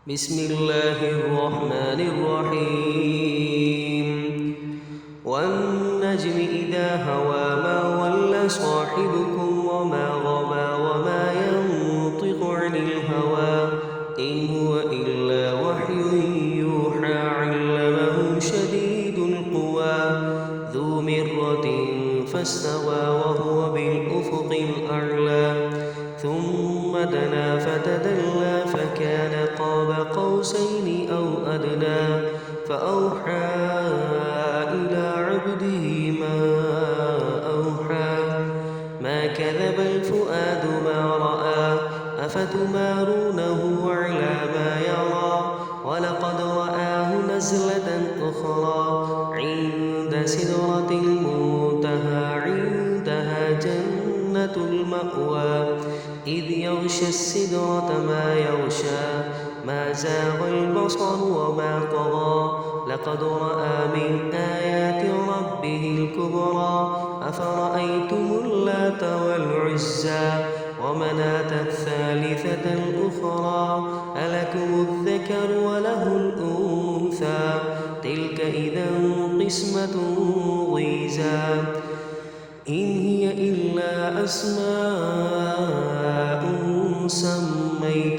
بسم الله الرحمن الرحيم والنجم إذا هوى ما ضل صاحبكم وما غوى وما ينطق عن الهوى إن هو إلا وحي يوحى علمه شديد القوى ذو مرة فاستوى وهو بالأفق الأعلى ثم دنا فتدلى فكان قاب قوسين أو أدنى فأوحى إلى عبده ما أوحى ما كذب الفؤاد ما رأى أفتمارونه على ما يرى ولقد رآه نزلة أخرى عند سدرة المنتهى عندها جنة المأوى إذ يغشى السدرة ما يغشى ما زاغ البصر وما طغى لقد رأى من آيات ربه الكبرى أفرأيتم اللات والعزى ومناة الثالثة الأخرى ألكم الذكر وله الأنثى تلك إذا قسمة ضيزى إن هي إلا أسماء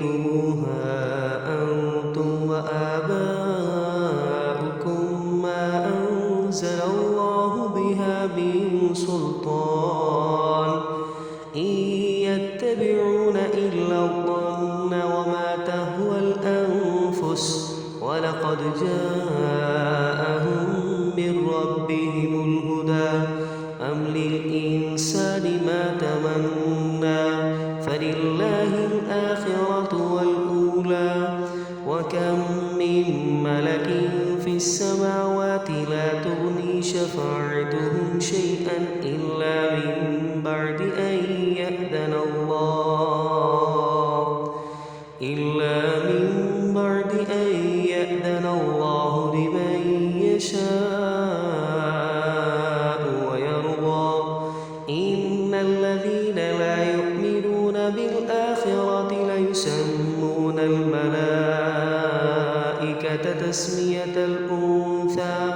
سميتموها أنتم وآباؤكم ما أنزل الله بها من سلطان إن يتبعون إلا الظن وما تهوى الأنفس ولقد جاءهم من ربهم الهدى أم للإنسان ما تمنى فلله الآخرة والأولى وكم من ملك في السماوات لا تغني شفاعتهم شيئا إلا من بعد أن يأذن الله لمن يشاء ويرضى إن الذين لا يؤمنون بالآخرة ليسمون الملائكة تسمية الأنثى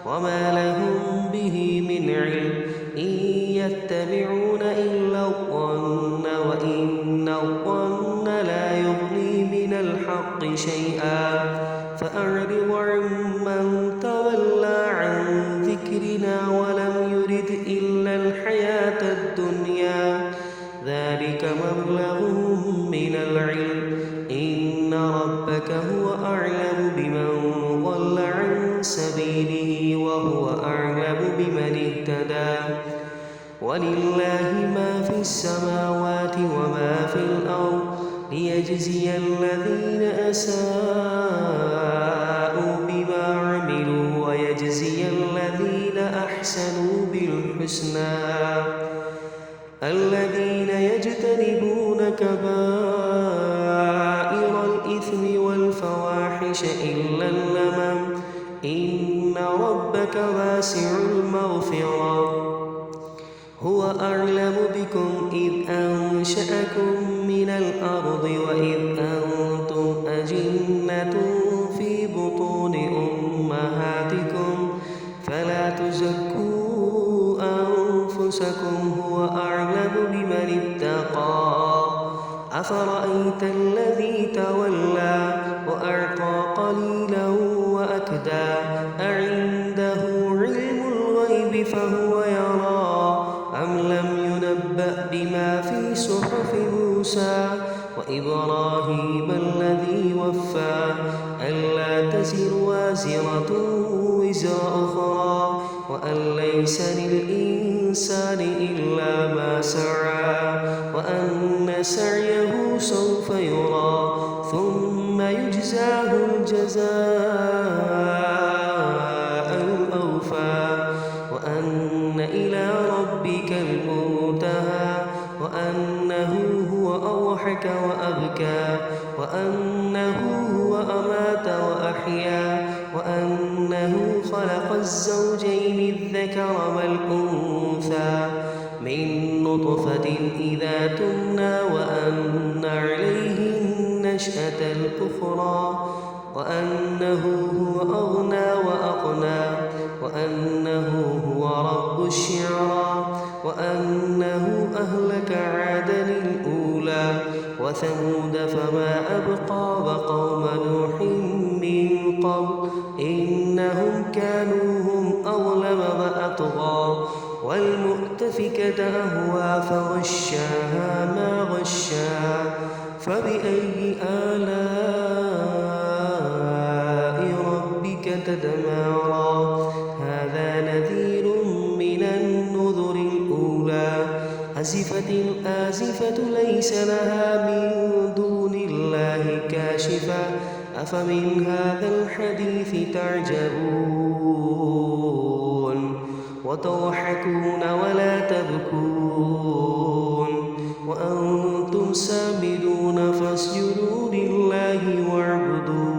وما لهم به من علم إن يتبعون إلا الظن وإن الظن لا يغني من الحق شيئا فأعرض عمن تولى عن ذكرنا ولم يرد إلا الحياة الدنيا ذلك مبلغهم من العلم إن ربك هو أعلم بمن ضل عن سبيله وهو أعلم بمن اهتدى ولله ما في السماوات وما في الأرض ليجزي الذين أساءوا بما عملوا ويجزي الذين أحسنوا بالحسنى الذين يجتنبون كبائر الإثم والفواحش إلا اللمم إن ربك واسع المغفرة هو أعلم بكم إذ أنشأكم من الأرض وإذ أنتم أجنة في بطون أمهاتكم فلا تزكوا أنفسكم هو أعلم بمن اتقى أفرأيت الذي تولى وأعطى قليلا وأكدى أعنده علم الغيب فهو يرى أم لم ينبأ بما في صحف موسى وإبراهيم الذي وفى ألا تزر وازرة وزر أخرى وأن ليس للإنسان إلا ما سعى وأن سعيه سوف يرى ثم يجزاه الجزاء الأوفى وأن إلى ربك المنتهى وأنه هو أضحك وأبكى وأنه هو أمات وأحيا وأنه خلق الزوجين الذكر والأنثى من نطفة إذا تمنى وأن عليه النشأة الأخرى وأنه هو أغنى وأقنى وأنه هو رب الشعرى وأنه أهلك عادا الأولى وثمود فما أبقى وقوم نوح من قبل إنهم كانوا هم أظلم وأطغى والمؤتفكة أهوى فغشاها ما غشا فبأي آلاء ربك تتمارى هذا نذير من النذر الأولى أزفت الآزفة ليس لها من دون الله كاشفة أفمن هذا الحديث تعجبون وتضحكون ولا تبكون وأنتم سامدون فاسجدوا لله واعبدوا